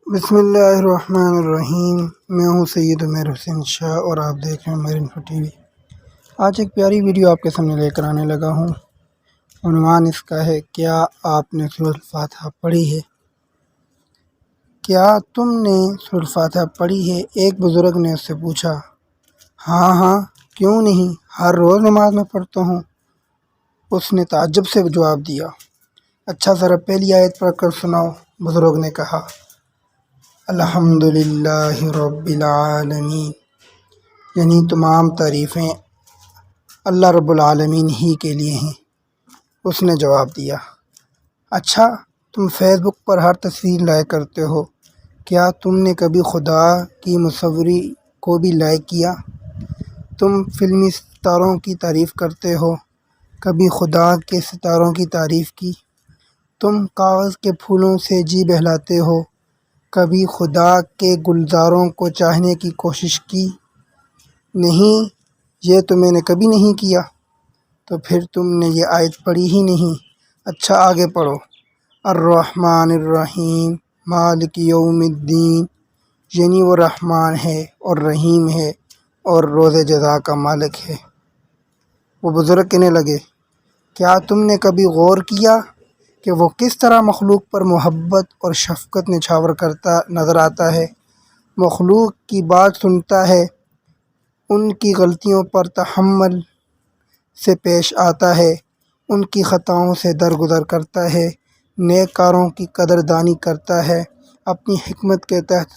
بسم اللہ الرحمن الرحیم۔ میں ہوں سید عمیر حسین شاہ اور آپ دیکھ رہے ہیں عمیر انفو ٹی وی۔ آج ایک پیاری ویڈیو آپ کے سامنے لے کر آنے لگا ہوں۔ عنوان اس کا ہے، کیا آپ نے سورۃ الفاتحہ پڑھی ہے؟ کیا تم نے سورۃ الفاتحہ پڑھی ہے؟ ایک بزرگ نے اس سے پوچھا۔ ہاں، کیوں نہیں، ہر روز نماز میں پڑھتا ہوں، اس نے تعجب سے جواب دیا۔ اچھا ذرا پہلی آیت پڑھ کر سناؤ، بزرگ نے کہا۔ الحمدللہ رب العالمین، یعنی تمام تعریفیں اللہ رب العالمین ہی کے لیے ہیں، اس نے جواب دیا۔ اچھا، تم فیس بک پر ہر تصویر لائک کرتے ہو، کیا تم نے کبھی خدا کی مصوری کو بھی لائک کیا؟ تم فلمی ستاروں کی تعریف کرتے ہو، کبھی خدا کے ستاروں کی تعریف کی؟ تم کاغذ کے پھولوں سے جی بہلاتے ہو، کبھی خدا کے گلزاروں کو چاہنے کی کوشش کی؟ نہیں، یہ تو میں نے کبھی نہیں کیا۔ تو پھر تم نے یہ آیت پڑھی ہی نہیں۔ اچھا آگے پڑھو۔ الرحمن الرحیم مالک یوم الدین، یعنی وہ رحمان ہے اور رحیم ہے اور روز جزا کا مالک ہے۔ وہ بزرگ کہنے لگے، کیا تم نے کبھی غور کیا کہ وہ کس طرح مخلوق پر محبت اور شفقت نچھاور کرتا نظر آتا ہے؟ مخلوق کی بات سنتا ہے، ان کی غلطیوں پر تحمل سے پیش آتا ہے، ان کی خطاؤں سے درگزر کرتا ہے، نیک کاروں کی قدردانی کرتا ہے، اپنی حکمت کے تحت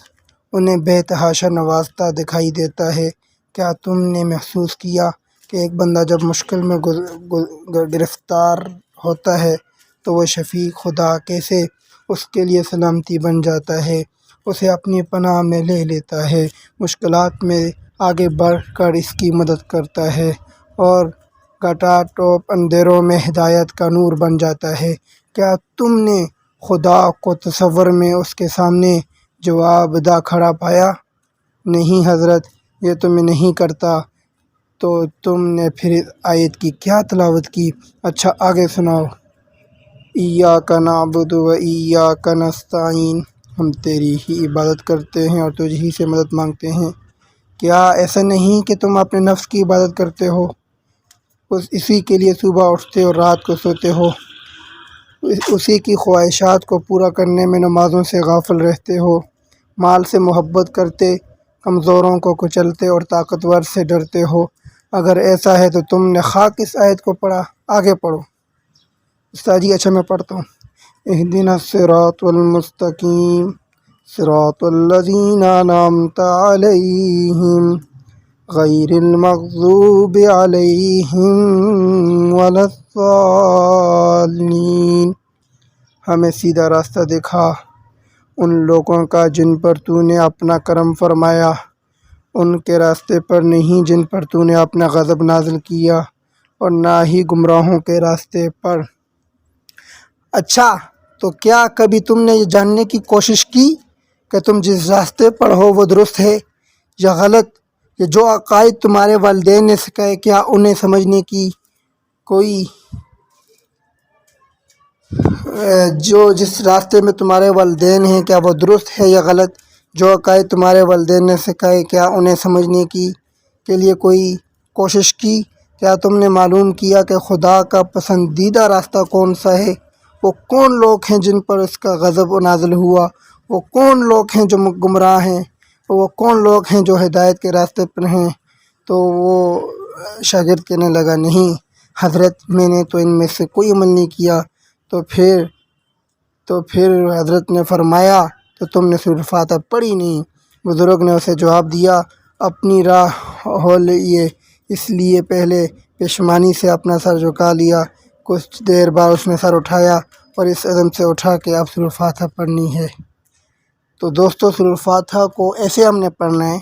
انہیں بے تحاشا نوازتا دکھائی دیتا ہے۔ کیا تم نے محسوس کیا کہ ایک بندہ جب مشکل میں گرفتار ہوتا ہے تو وہ شفیع خدا کیسے اس کے لیے سلامتی بن جاتا ہے، اسے اپنی پناہ میں لے لیتا ہے، مشکلات میں آگے بڑھ کر اس کی مدد کرتا ہے اور گھٹا ٹوپ اندھیروں میں ہدایت کا نور بن جاتا ہے؟ کیا تم نے خدا کو تصور میں اس کے سامنے جواب دہ کھڑا پایا؟ نہیں حضرت، یہ تو میں نہیں کرتا۔ تو تم نے پھر اس آیت کی کیا تلاوت کی؟ اچھا آگے سناؤ۔ ایاک نعبد و ایاک نستعین، ہم تیری ہی عبادت کرتے ہیں اور تجھ ہی سے مدد مانگتے ہیں۔ کیا ایسا نہیں کہ تم اپنے نفس کی عبادت کرتے ہو، اسی کے لیے صبح اٹھتے اور رات کو سوتے ہو، اسی کی خواہشات کو پورا کرنے میں نمازوں سے غافل رہتے ہو، مال سے محبت کرتے، کمزوروں کو کچلتے اور طاقتور سے ڈرتے ہو؟ اگر ایسا ہے تو تم نے خاک اس آیت کو پڑھا۔ آگے پڑھو۔ استاد جی اچھا میں پڑھتا ہوں۔ اہدنا الصراط المستقیم صراط الذین انعمت علیہم غیر المغضوب علیہم ولا الضالین، ہمیں سیدھا راستہ دکھا ان لوگوں کا جن پر تو نے اپنا کرم فرمایا، ان کے راستے پر نہیں جن پر تو نے اپنا غضب نازل کیا، اور نہ ہی گمراہوں کے راستے پر۔ اچھا، تو کیا کبھی تم نے یہ جاننے کی کوشش کی کہ تم جس راستے پر ہو وہ درست ہے یا غلط؟ یہ جو عقائد تمہارے والدین نے سکھائے، کیا انہیں سمجھنے کی کوئی جس راستے میں تمہارے والدین ہیں، کیا وہ درست ہے یا غلط؟ جو عقائد تمہارے والدین نے سکھائے، کیا انہیں سمجھنے کی کے لیے کوئی کوشش کی؟ کیا تم نے معلوم کیا کہ خدا کا پسندیدہ راستہ کون سا ہے؟ وہ کون لوگ ہیں جن پر اس کا غضب نازل ہوا؟ وہ کون لوگ ہیں جو گمراہ ہیں؟ وہ کون لوگ ہیں جو ہدایت کے راستے پر ہیں؟ تو وہ شاگرد کہنے لگا، نہیں حضرت، میں نے تو ان میں سے کوئی عمل نہیں کیا۔ تو پھر حضرت نے فرمایا، تو تم نے سورۃ الفاتحہ پڑھی نہیں؟ بزرگ نے اسے جواب دیا، اپنی راہ ہو لیے، اس لیے پہلے پشمانی سے اپنا سر جھکا لیا، کچھ دیر بعد اس نے سر اٹھایا اور اس عزم سے اٹھا کہ اب سورۃ الفاتحہ پڑھنی ہے۔ تو دوستو، سورۃ الفاتحہ کو ایسے ہم نے پڑھنا ہے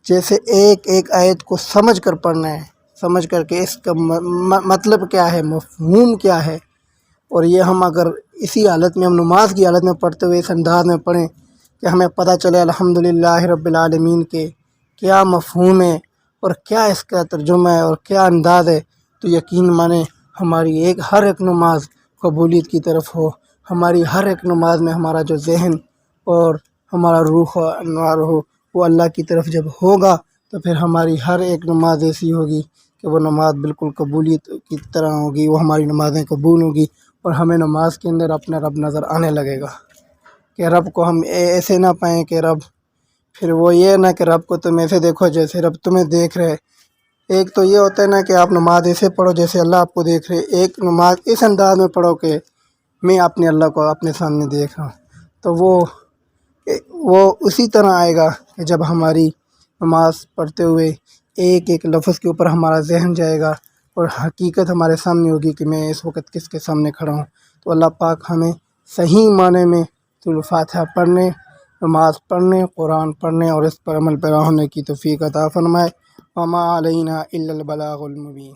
جیسے ایک ایک آیت کو سمجھ کر پڑھنا ہے، سمجھ کر کہ اس کا مطلب کیا ہے، مفہوم کیا ہے۔ اور یہ ہم اگر اسی حالت میں، ہم نماز کی حالت میں پڑھتے ہوئے اس انداز میں پڑھیں کہ ہمیں پتہ چلے الحمدللہ رب العالمین کے کیا مفہوم ہے اور کیا اس کا ترجمہ ہے اور کیا انداز ہے، تو یقین مانیں ہماری ہر ایک نماز قبولیت کی طرف ہو، ہماری ہر ایک نماز میں ہمارا جو ذہن اور ہمارا روح و انوار ہو وہ اللہ کی طرف جب ہوگا تو پھر ہماری ہر ایک نماز ایسی ہوگی کہ وہ نماز بالکل قبولیت کی طرح ہوگی، وہ ہماری نمازیں قبول ہوگی، اور ہمیں نماز کے اندر اپنا رب نظر آنے لگے گا کہ رب کو ہم ایسے نہ پائیں کہ رب، پھر وہ یہ نہ کہ رب کو تم ایسے دیکھو جیسے رب تمہیں دیکھ رہے۔ ایک تو یہ ہوتا ہے نا کہ آپ نماز ایسے پڑھو جیسے اللہ آپ کو دیکھ رہے، ایک نماز اس انداز میں پڑھو کہ میں اپنے اللہ کو اپنے سامنے دیکھ رہا ہوں، تو وہ اسی طرح آئے گا کہ جب ہماری نماز پڑھتے ہوئے ایک ایک لفظ کے اوپر ہمارا ذہن جائے گا اور حقیقت ہمارے سامنے ہوگی کہ میں اس وقت کس کے سامنے کھڑا ہوں۔ تو اللہ پاک ہمیں صحیح معنی میں سورۃ الفاتحہ پڑھنے، نماز پڑھنے، قرآن پڑھنے اور اس پر عمل پیرا ہونے کی توفیق عطا فرمائے۔ وما علینا الا البلاغ المبین۔